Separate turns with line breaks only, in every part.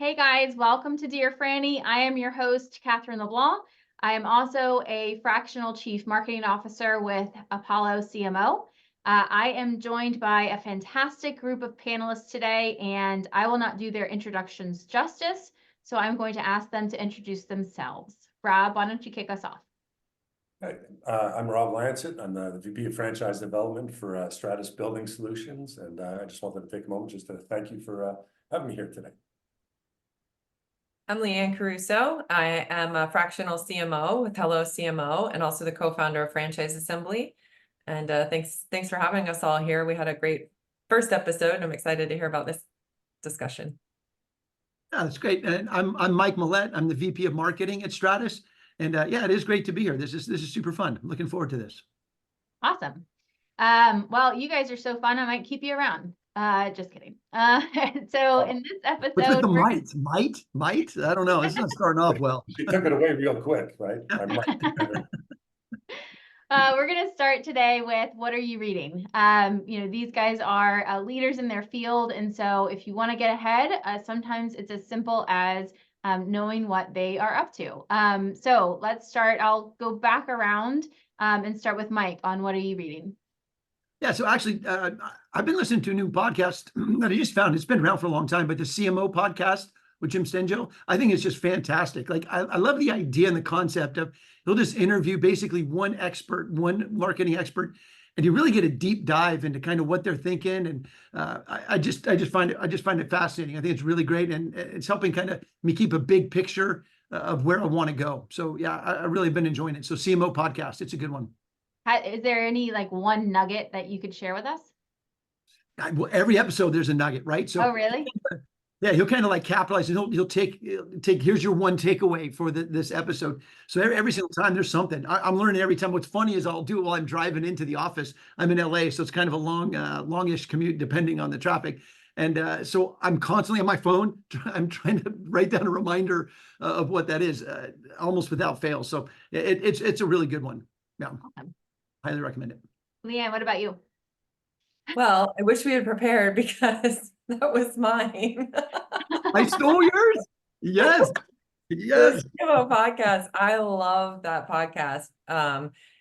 Hey guys, welcome to Dear Frannie. I am your host, Catherine LeBlanc. I am also a fractional chief marketing officer with Apollo CMO. I am joined by a fantastic group of panelists today, and I will not do their introductions justice, so I'm going to ask them to introduce themselves. Rob, why don't you kick us off?
Hi, I'm Rob Lancit. I'm the VP of Franchise Development for Stratus Building Solutions, and I just wanted to take a moment just to thank you for having me here today.
I'm Liane Caruso. I am a fractional CMO with Hello CMO and also the co-founder of Franchise Assembly. And thanks for having us all here. We had a great first episode, and I'm excited to hear about this discussion.
Yeah, that's great. And I'm Mike Millett. I'm the VP of Marketing at Stratus. And yeah, it is great to be here. This is super fun. I'm looking forward to this.
Awesome. Well, you guys are so fun, I might keep you around. Just kidding. So in this
What's with
episode,
the might? I don't know. It's not starting off well.
You took it away real quick, right?
we're going to start today with what are you reading? These guys are leaders in their field. And so if you want to get ahead, sometimes it's as simple as knowing what they are up to. So let's start. I'll go back around and start with Mike on what are you reading?
Yeah, so actually, I've been listening to a new podcast that I just found. It's been around for a long time, but the CMO podcast with Jim Stenjo, I think it's just fantastic. Like, I love the idea and the concept of he'll just interview basically one expert, one marketing expert, and you really get a deep dive into kind of what they're thinking. And I just find it fascinating. I think it's really great, and it's helping kind of me keep a big picture of where I want to go. So yeah, I really been enjoying it. So CMO podcast, it's a good one.
Is there any like one nugget that you could share with us?
Well, every episode there's a nugget, right? So
Oh, really?
yeah, he'll kind of like capitalize, and he'll take here's your one takeaway for this episode. So every single time there's something. I'm learning every time. What's funny is I'll do it while I'm driving into the office. I'm in LA, so it's kind of a longish commute depending on the traffic. And so I'm constantly on my phone. I'm trying to write down a reminder of what that is, almost without fail. So it's a really good one. Yeah,
Awesome.
highly recommend it.
Leanne, what about you?
Well, I wish we had prepared because that was mine.
I stole yours? Yes. Yes.
The CMO podcast. I love that podcast.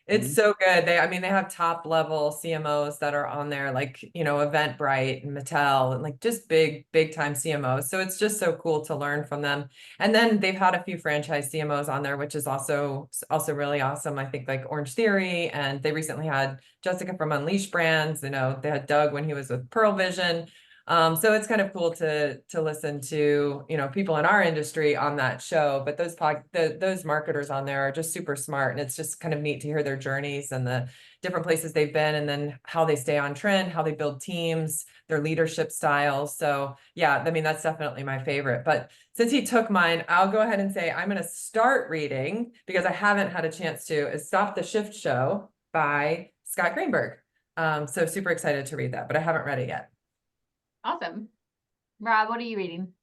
It's so good. They have top level CMOs that are on there, like, Eventbrite and Mattel and like just big time CMOs. So it's just so cool to learn from them. And then they've had a few franchise CMOs on there, which is also really awesome. I think like Orange Theory, and they recently had Jessica from Unleash Brands. They had Doug when he was with Pearl Vision. So it's kind of cool to listen to, people in our industry on that show, but those marketers on there are just super smart, and it's just kind of neat to hear their journeys and the different places they've been, and then how they stay on trend, how they build teams, their leadership styles. So yeah, that's definitely my favorite. But since he took mine, I'll go ahead and say I'm going to start reading, because I haven't had a chance to, is Stop the Shift Show by Scott Greenberg. So super excited to read that, but I haven't read it yet.
Awesome. Rob, what are you reading?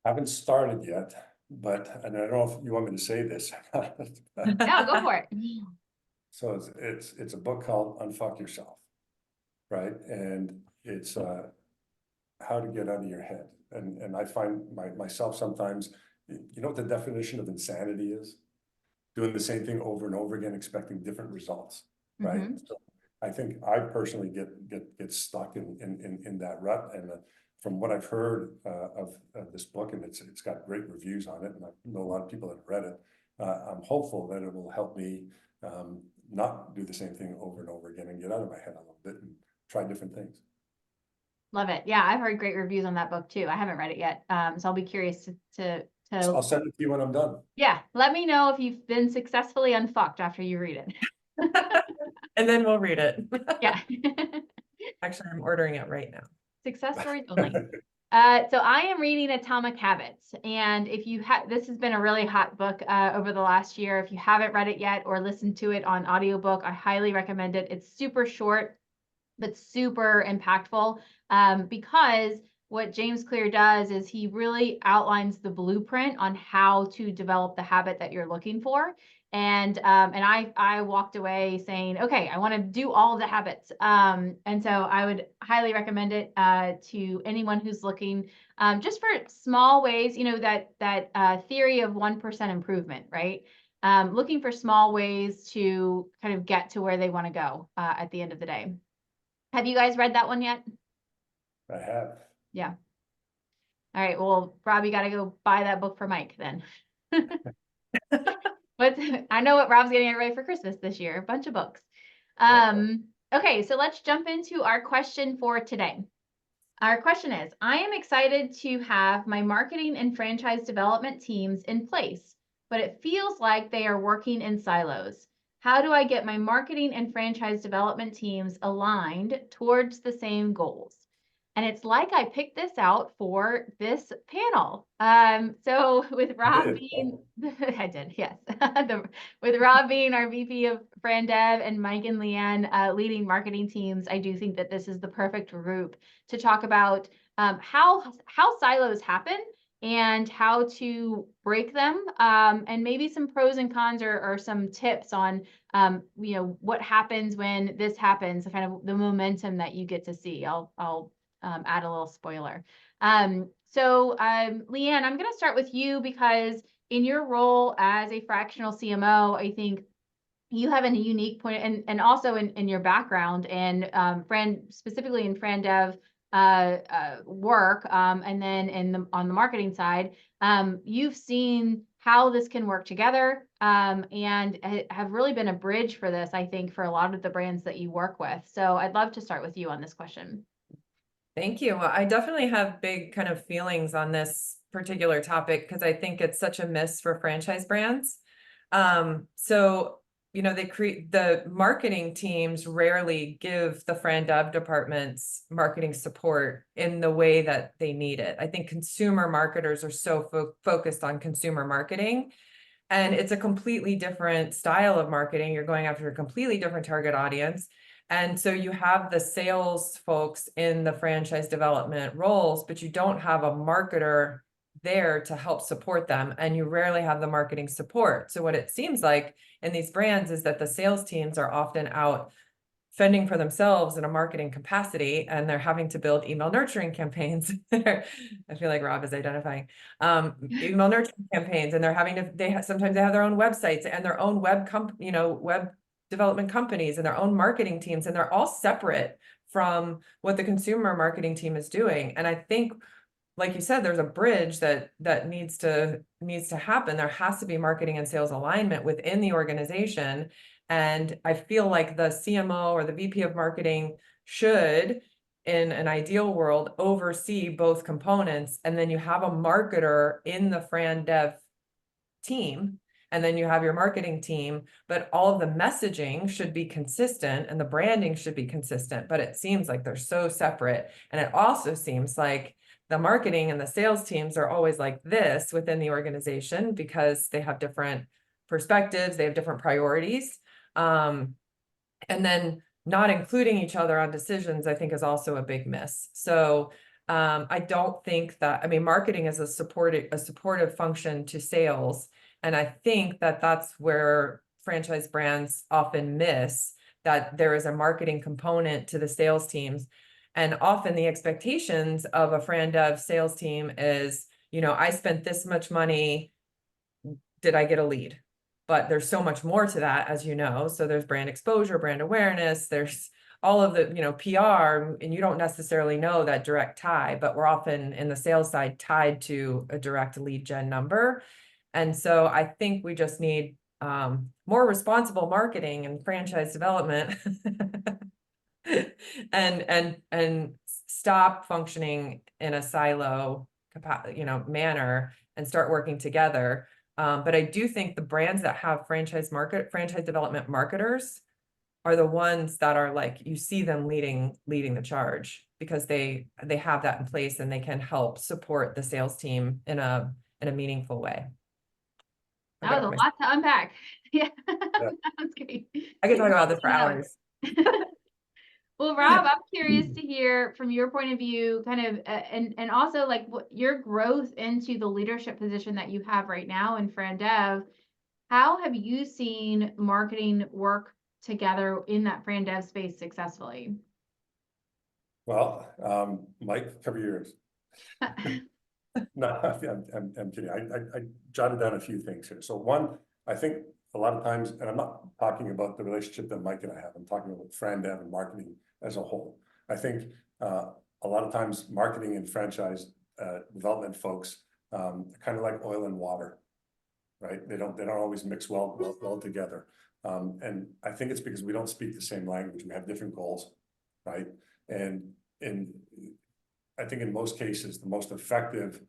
I haven't started yet, and I don't know if you want me to say this.
No, go for it.
So it's a book called Unfuck Yourself, right? And it's how to get out of your head. And I find myself sometimes, you know what the definition of insanity is? Doing the same thing over and over again, expecting different results, right? So I think I personally get stuck in that rut. And from what I've heard of this book, and it's got great reviews on it, and I know a lot of people that have read it, I'm hopeful that it will help me not do the same thing over and over again, and get out of my head a little bit and try different things.
Love it. Yeah, I've heard great reviews on that book too. I haven't read it yet. So I'll be curious to
I'll send it to you when I'm done.
Yeah, let me know if you've been successfully unfucked after you read it.
And then we'll read it.
Yeah.
Actually, I'm ordering it right now.
Success stories only. So I am reading Atomic Habits, and if you this has been a really hot book over the last year. If you haven't read it yet or listened to it on audiobook, I highly recommend it. It's super short, but super impactful, because what James Clear does is he really outlines the blueprint on how to develop the habit that you're looking for. I walked away saying, okay, I want to do all of the habits. And so I would highly recommend it to anyone who's looking just for small ways, that theory of 1% improvement, right? Looking for small ways to kind of get to where they want to go at the end of the day. Have you guys read that one yet?
I have.
Yeah. All right. Well, Rob, you got to go buy that book for Mike then. I know what Rob's getting ready for Christmas this year, a bunch of books. Okay, so let's jump into our question for today. Our question is, I am excited to have my marketing and franchise development teams in place, but it feels like they are working in silos. How do I get my marketing and franchise development teams aligned towards the same goals? And it's like I picked this out for this panel. So with Rob being, I did, yes. With Rob being our VP of Fran Dev and Mike and Liane leading marketing teams, I do think that this is the perfect group to talk about how silos happen and how to break them, and maybe some pros and cons or some tips on what happens when this happens, kind of the momentum that you get to see. I'll add a little spoiler. So Liane, I'm going to start with you because in your role as a fractional CMO, I think you have a unique point, and also in your background and specifically in Fran Dev work, and then on the marketing side, you've seen how this can work together, and have really been a bridge for this, I think, for a lot of the brands that you work with. So I'd love to start with you on this question.
Thank you. Well, I definitely have big kind of feelings on this particular topic because I think it's such a miss for franchise brands. The marketing teams rarely give the Fran Dev departments marketing support in the way that they need it. I think consumer marketers are so focused on consumer marketing, and it's a completely different style of marketing. You're going after a completely different target audience. And so you have the sales folks in the franchise development roles, but you don't have a marketer there to help support them. And you rarely have the marketing support. So what it seems like in these brands is that the sales teams are often out fending for themselves in a marketing capacity, and they're having to build email nurturing campaigns. I feel like Rob is identifying email nurturing campaigns, and sometimes they have their own websites and their own web development companies and their own marketing teams, and they're all separate from what the consumer marketing team is doing. And I think, like you said, there's a bridge that needs to happen. There has to be marketing and sales alignment within the organization. And I feel like the CMO or the VP of marketing should, in an ideal world, oversee both components. And then you have a marketer in the Fran Dev team, and then you have your marketing team, but all of the messaging should be consistent and the branding should be consistent, but it seems like they're so separate. And it also seems like the marketing and the sales teams are always like this within the organization because they have different perspectives, they have different priorities. And then not including each other on decisions, I think, is also a big miss. So I don't think that, marketing is a supportive function to sales. And I think that that's where franchise brands often miss, that there is a marketing component to the sales teams. And often the expectations of a Fran Dev sales team is, I spent this much money, did I get a lead? But there's so much more to that, as you know. So there's brand exposure, brand awareness, there's all of the, PR, and you don't necessarily know that direct tie, but we're often in the sales side tied to a direct lead gen number. And so I think we just need more responsible marketing and franchise development and stop functioning in a silo manner and start working together. But I do think the brands that have franchise development marketers are the ones that are like, you see them leading the charge because they have that in place and they can help support the sales team in a meaningful way.
That was a lot to unpack. Yeah, that's great.
I could talk about this for hours.
Well, Rob, I'm curious to hear from your point of view, kind of, and also like what your growth into the leadership position that you have right now in Fran Dev. How have you seen marketing work together in that Fran Dev space successfully?
Well, Mike, cover yours. No, I'm kidding. I jotted down a few things here. So one, I think a lot of times, and I'm not talking about the relationship that Mike and I have, I'm talking about Fran Dev and marketing as a whole. I think a lot of times marketing and franchise development folks kind of like oil and water, right? They don't always mix well together. And I think it's because we don't speak the same language. We have different goals, right? And I think in most cases, the most effective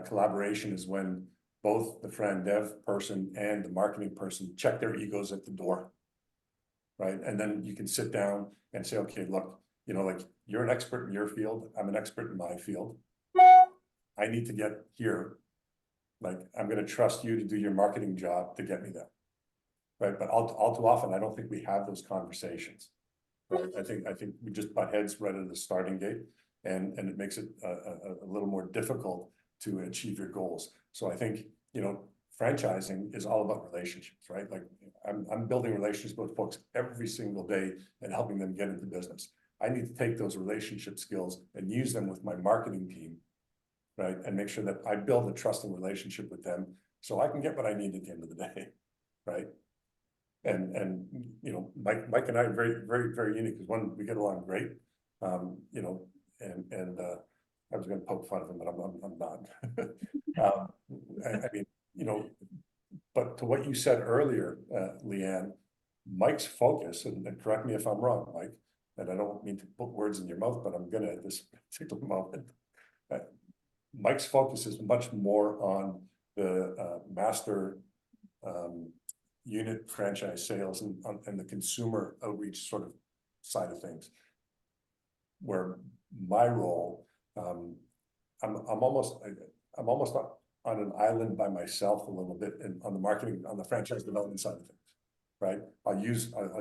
collaboration is when both the Fran Dev person and the marketing person check their egos at the door, right? And then you can sit down and say, okay, look, you know, like you're an expert in your field, I'm an expert in my field. I need to get here. Like, I'm going to trust you to do your marketing job to get me there, right? But all too often, I don't think we have those conversations. Right? I think we just butt heads right at the starting gate, and it makes it a little more difficult to achieve your goals. So I think, you know, franchising is all about relationships, right? Like I'm building relationships with folks every single day and helping them get into business. I need to take those relationship skills and use them with my marketing team, right? And make sure that I build a trusting relationship with them so I can get what I need at the end of the day, right? And you know, Mike and I are very unique because one, we get along great, you know, and I was going to poke fun of him, but I'm not. I mean, you know, but to what you said earlier, Liane, Mike's focus, and correct me if I'm wrong, Mike, and I don't mean to put words in your mouth, but I'm gonna at this particular moment. Mike's focus is much more on the master unit franchise sales and the consumer outreach sort of side of things. Where my role, I'm almost on an island by myself a little bit on the marketing, on the franchise development side of things, right? I'll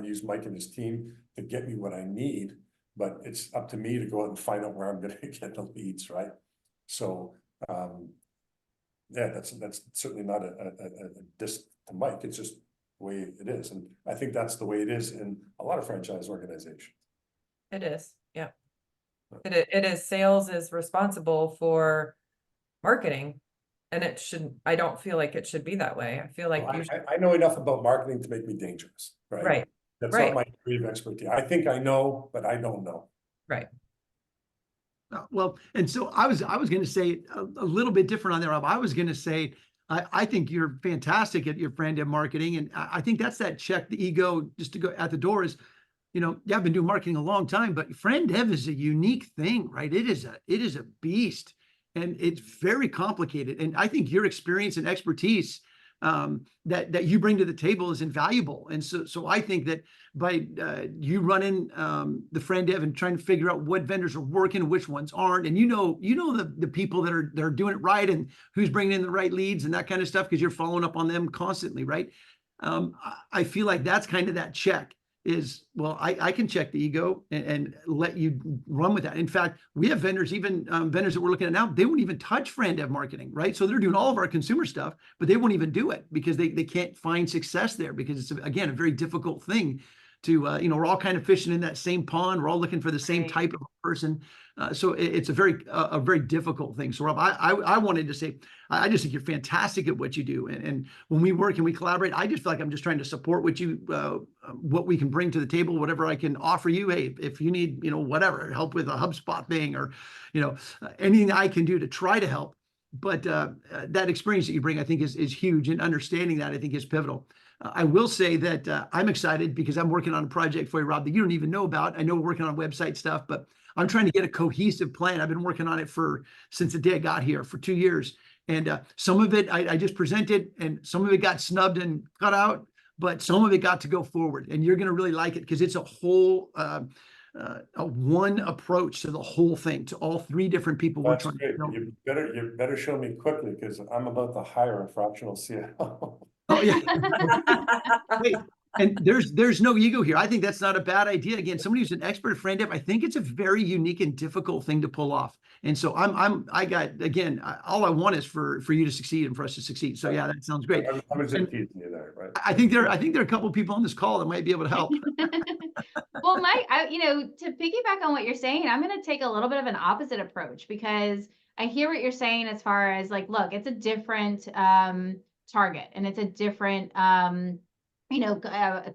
use Mike and his team to get me what I need, but it's up to me to go out and find out where I'm going to get the leads, right? So, yeah, that's certainly not a diss to Mike. It's just the way it is, and I think that's the way it is in a lot of franchise organizations.
It is, yeah. It is. Sales is responsible for marketing, and it shouldn't. I don't feel like it should be that way. I feel like
Well, I know enough about marketing to make me dangerous, right?
Right.
That's
Right.
not my area of expertise. I think I know, but I don't know.
Right.
Well, and so I was going to say a little bit different on there, Rob. I was going to say, I think you're fantastic at your Fran Dev marketing. And I think that's that check the ego just to go at the door is, you know, yeah, I've been doing marketing a long time, but Fran Dev is a unique thing, right? It is a beast, and it's very complicated. And I think your experience and expertise that you bring to the table is invaluable. And so I think that by you running the Fran Dev and trying to figure out what vendors are working, which ones aren't, and you know the people that are doing it right and who's bringing in the right leads and that kind of stuff because you're following up on them constantly, right? I feel like that's kind of that check is, well, I can check the ego and let you run with that. In fact, we have vendors, even vendors that we're looking at now, they won't even touch Fran Dev marketing, right? So they're doing all of our consumer stuff, but they won't even do it because they can't find success there because it's, again, a very difficult thing to, you know, we're all kind of fishing in that same pond. We're all looking for the same type of person. So it's a very difficult thing. So Rob, I wanted to say, I just think you're fantastic at what you do. And when we work and we collaborate, I just feel like I'm just trying to support what we can bring to the table, whatever I can offer you. Hey, if you need, you know, whatever, help with a HubSpot thing or, you know, anything I can do to try to help. But that experience that you bring, I think is huge. And understanding that, I think, is pivotal. I will say that I'm excited because I'm working on a project for you, Rob, that you don't even know about. I know we're working on website stuff, but I'm trying to get a cohesive plan. I've been working on it since the day I got here for 2 years. And some of it I just presented, and some of it got snubbed and cut out, but some of it got to go forward. And you're going to really like it because it's a whole a one approach to the whole thing, to all 3 different people.
That's
we're trying
great.
to
You better show me quickly because I'm about to hire a fractional CFO.
Oh yeah. Wait, And there's no ego here. I think that's not a bad idea. Again, somebody who's an expert at friend dev, I think it's a very unique and difficult thing to pull off. And so I got, again, all I want is for you to succeed and for us to succeed. So yeah, that sounds great.
I was just
And
teasing you there, right?
I think there are a couple of people on this call that might be able to help.
Well, Mike, to piggyback on what you're saying, I'm going to take a little bit of an opposite approach, because I hear what you're saying as far as like, look, it's a different target, and it's a different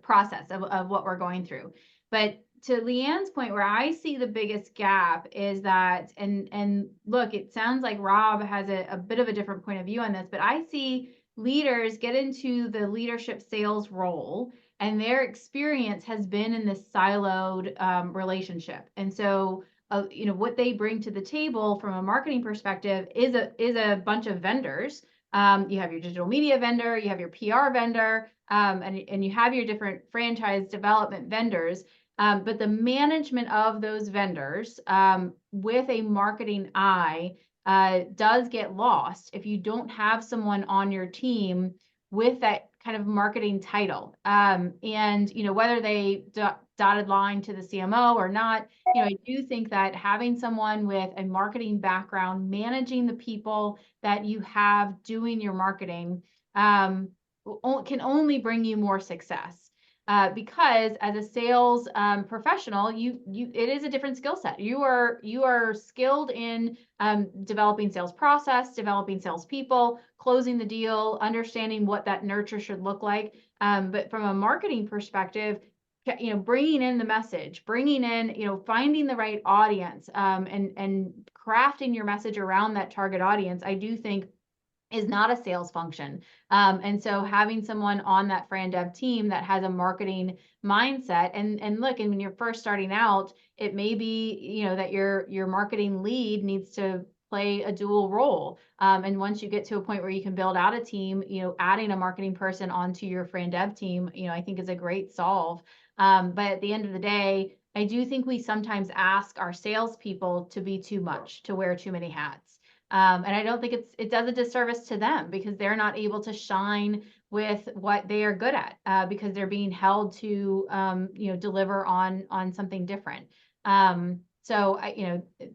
process of what we're going through. But to Leanne's point, where I see the biggest gap is that, and look, it sounds like Rob has a bit of a different point of view on this, but I see leaders get into the leadership sales role, and their experience has been in this siloed relationship. And so, what they bring to the table from a marketing perspective is a bunch of vendors. You have your digital media vendor, you have your PR vendor, and you have your different franchise development vendors. But the management of those vendors with a marketing eye does get lost if you don't have someone on your team with that kind of marketing title. And, whether they dotted line to the CMO or not, I do think that having someone with a marketing background, managing the people that you have doing your marketing can only bring you more success. Because as a sales professional, it is a different skill set. You are skilled in developing sales process, developing salespeople, closing the deal, understanding what that nurture should look like. But from a marketing perspective, bringing in the message, bringing in, finding the right audience, and crafting your message around that target audience, I do think is not a sales function. And so having someone on that Fran Dev team that has a marketing mindset, and look, and when you're first starting out, it may be, that your marketing lead needs to play a dual role. And once you get to a point where you can build out a team, adding a marketing person onto your Fran Dev team, I think is a great solve. But at the end of the day, I do think we sometimes ask our salespeople to be too much, to wear too many hats. And I don't think it does a disservice to them, because they're not able to shine with what they are good at, because they're being held to deliver on something different. So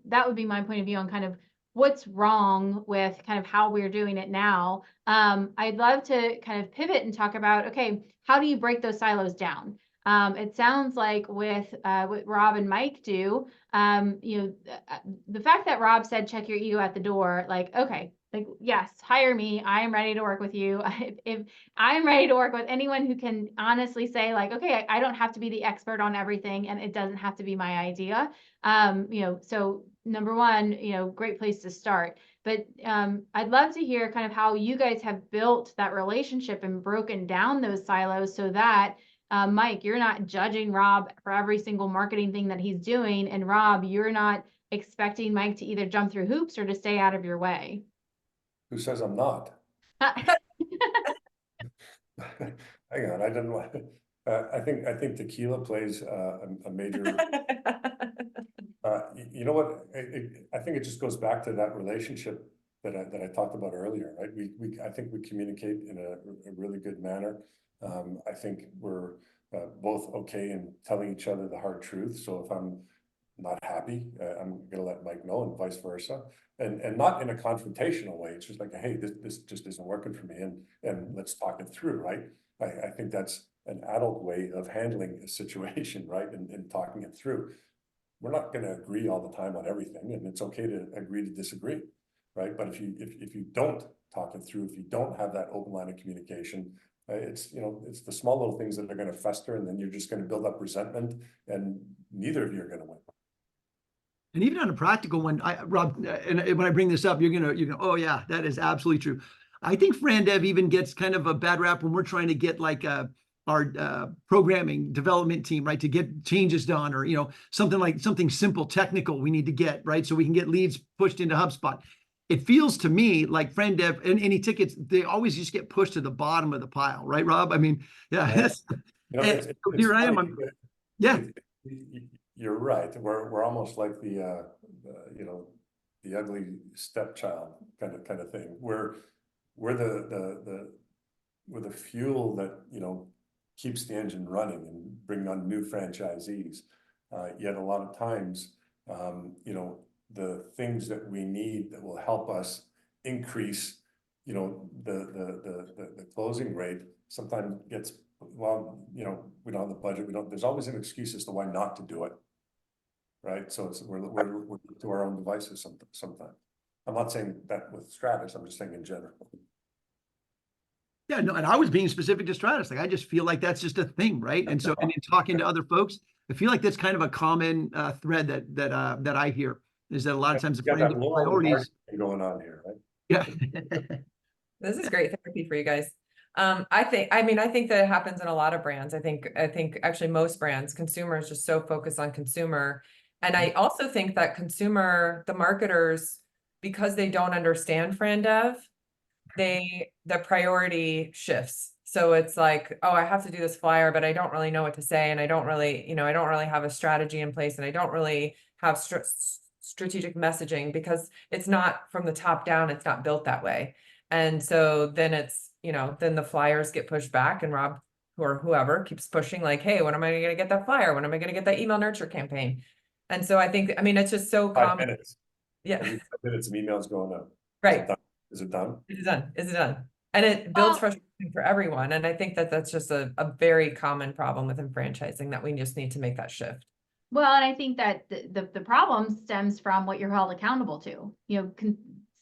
that would be my point of view on kind of what's wrong with kind of how we're doing it now. I'd love to kind of pivot and talk about, okay, how do you break those silos down? It sounds like with what Rob and Mike do, the fact that Rob said, check your ego at the door, like, okay, like, yes, hire me. I am ready to work with you. If I'm ready to work with anyone who can honestly say like, okay, I don't have to be the expert on everything, and it doesn't have to be my idea. So number one, great place to start. But I'd love to hear kind of how you guys have built that relationship and broken down those silos so that Mike, you're not judging Rob for every single marketing thing that he's doing. And Rob, you're not expecting Mike to either jump through hoops or to stay out of your way.
Who says I'm not? Hang on, I didn't want. I think tequila plays a major. You know what? I think it just goes back to that relationship that I talked about earlier, right? I think we communicate in a really good manner. I think we're both okay in telling each other the hard truth. So if I'm not happy, I'm gonna let Mike know, and vice versa, and not in a confrontational way. It's just like, hey, this just isn't working for me, and let's talk it through, right? I think that's an adult way of handling a situation, right? And talking it through. We're not going to agree all the time on everything, and it's okay to agree to disagree, right? But if you don't talk it through, if you don't have that open line of communication, it's the small little things that are going to fester, and then you're just going to build up resentment, and neither of you are going to win.
And even on a practical one, Rob, and when I bring this up, you're gonna, oh yeah, that is absolutely true. I think Fran Dev even gets kind of a bad rap when we're trying to get like our programming development team, right, to get changes done, or something simple technical we need to get right so we can get leads pushed into HubSpot. It feels to me like Fran Dev and any tickets, they always just get pushed to the bottom of the pile, right, Rob? I mean, yeah. Here I am. Yeah.
You're right. We're almost like the ugly stepchild kind of thing. We're the fuel that keeps the engine running and bring on new franchisees. Yet a lot of times, you know, the things that we need that will help us increase, you know, the closing rate sometimes gets, well, you know, we don't have the budget, there's always an excuse as to why not to do it. Right, so we're to our own devices sometimes. I'm not saying that with Stratus, I'm just saying in general.
Yeah, no, and I was being specific to Stratus. Like, I just feel like that's just a thing, right? And so, and in talking to other folks, I feel like that's kind of a common thread that I hear, is that a lot of times the
You got that low
priorities
going on here, right?
Yeah.
This is great therapy for you guys. I think that it happens in a lot of brands. I think actually most brands, consumers just so focused on consumer. And I also think that the marketers, because they don't understand Fran Dev, the priority shifts. So it's like, oh, I have to do this flyer, but I don't really know what to say. And I don't really have a strategy in place, and I don't really have strategic messaging, because it's not from the top down. It's not built that way. And so then it's, then the flyers get pushed back, and Rob or whoever keeps pushing, like, hey, when am I going to get that flyer? When am I going to get that email nurture campaign? And so I think, it's just so
5
common.
minutes.
Yeah.
Every 5 minutes of emails going up.
Right.
Is it done?
Is it done? Is it done? And it builds frustration for everyone. And I think that that's just a very common problem within franchising, that we just need to make that shift.
Well, and I think that the problem stems from what you're held accountable to.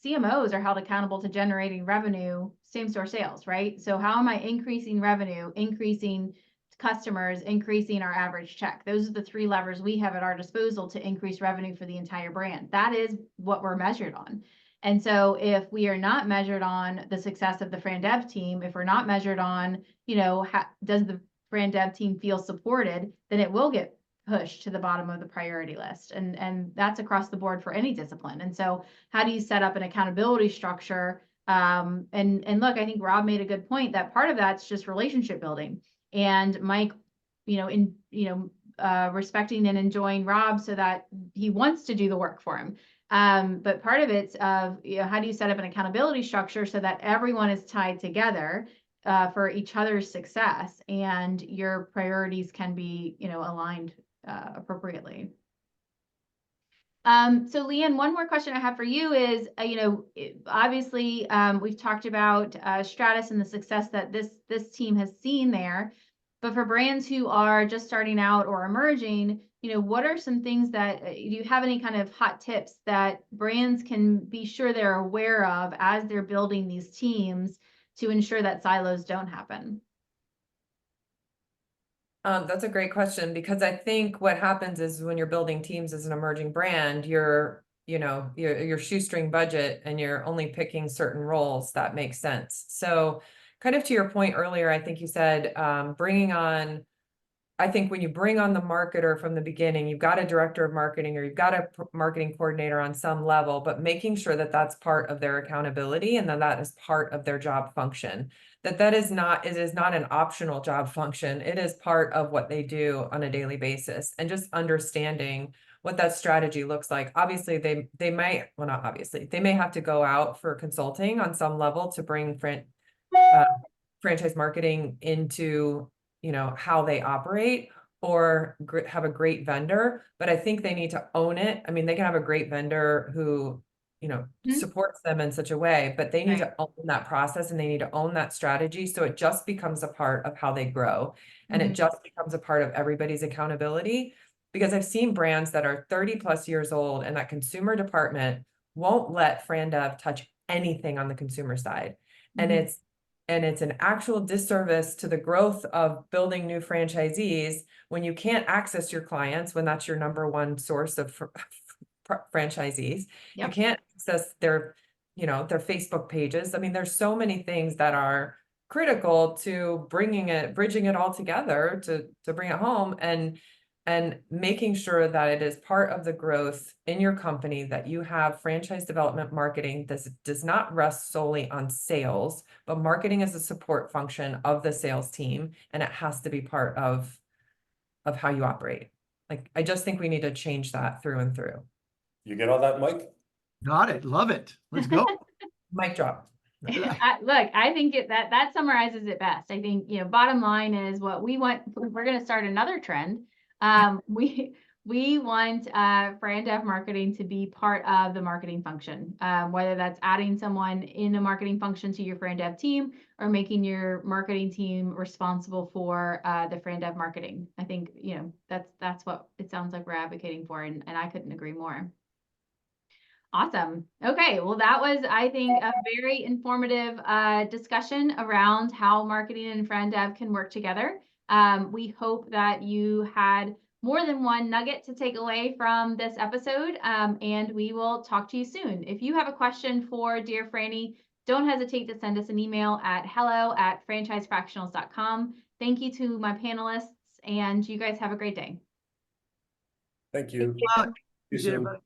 CMOs are held accountable to generating revenue, same-store sales, right? So how am I increasing revenue, increasing customers, increasing our average check? Those are the 3 levers we have at our disposal to increase revenue for the entire brand. That is what we're measured on. And so if we are not measured on the success of the Fran Dev team, if we're not measured on, does the Fran Dev team feel supported, then it will get pushed to the bottom of the priority list. And that's across the board for any discipline. And so how do you set up an accountability structure? And look, I think Rob made a good point that part of that's just relationship building. And Mike, respecting and enjoying Rob so that he wants to do the work for him. But part of it's of, how do you set up an accountability structure so that everyone is tied together for each other's success, and your priorities can be, aligned appropriately. So Liane, one more question I have for you is, obviously we've talked about Stratus and the success that this team has seen there, but for brands who are just starting out or emerging, what are some things that, do you have any kind of hot tips that brands can be sure they're aware of as they're building these teams to ensure that silos don't happen?
That's a great question, because I think what happens is when you're building teams as an emerging brand, your shoestring budget, and you're only picking certain roles that make sense. So kind of to your point earlier, I think you said I think when you bring on the marketer from the beginning, you've got a director of marketing, or you've got a marketing coordinator on some level, but making sure that that's part of their accountability, and that is part of their job function. It is not an optional job function. It is part of what they do on a daily basis, and just understanding what that strategy looks like. Obviously, they may have to go out for consulting on some level to bring franchise marketing into, how they operate, or have a great vendor, but I think they need to own it. I mean, they can have a great vendor who, supports them in such a way, but they need to own that process, and they need to own that strategy. So it just becomes a part of how they grow, and it just becomes a part of everybody's accountability. Because I've seen brands that are 30+ years old, and that consumer department won't let Fran Dev touch anything on the consumer side. And it's an actual disservice to the growth of building new franchisees when you can't access your clients, when that's your number one source of franchisees. Yep. You can't access their Facebook pages. I mean, there's so many things that are critical to bridging it all together to bring it home, and making sure that it is part of the growth in your company, that you have franchise development marketing. This does not rest solely on sales, but marketing is a support function of the sales team, and it has to be part of how you operate. Like, I just think we need to change that through and through.
You get all that, Mike?
Got it. Love it. Let's go.
Mic drop.
I think that summarizes it best. I think, bottom line is what we want. We're going to start another trend. We want Fran Dev Marketing to be part of the marketing function, whether that's adding someone in a marketing function to your Fran Dev team or making your marketing team responsible for the Fran Dev marketing. I think, that's what it sounds like we're advocating for, and I couldn't agree more. Awesome. Okay, well, that was, I think, a very informative discussion around how marketing and Fran Dev can work together. We hope that you had more than one nugget to take away from this episode, and we will talk to you soon. If you have a question for Dear Frannie, don't hesitate to send us an email at hello@franchisefractionals.com. Thank you to my panelists, and you guys have a great day.
Thank you.
Thank
See you soon.
everybody.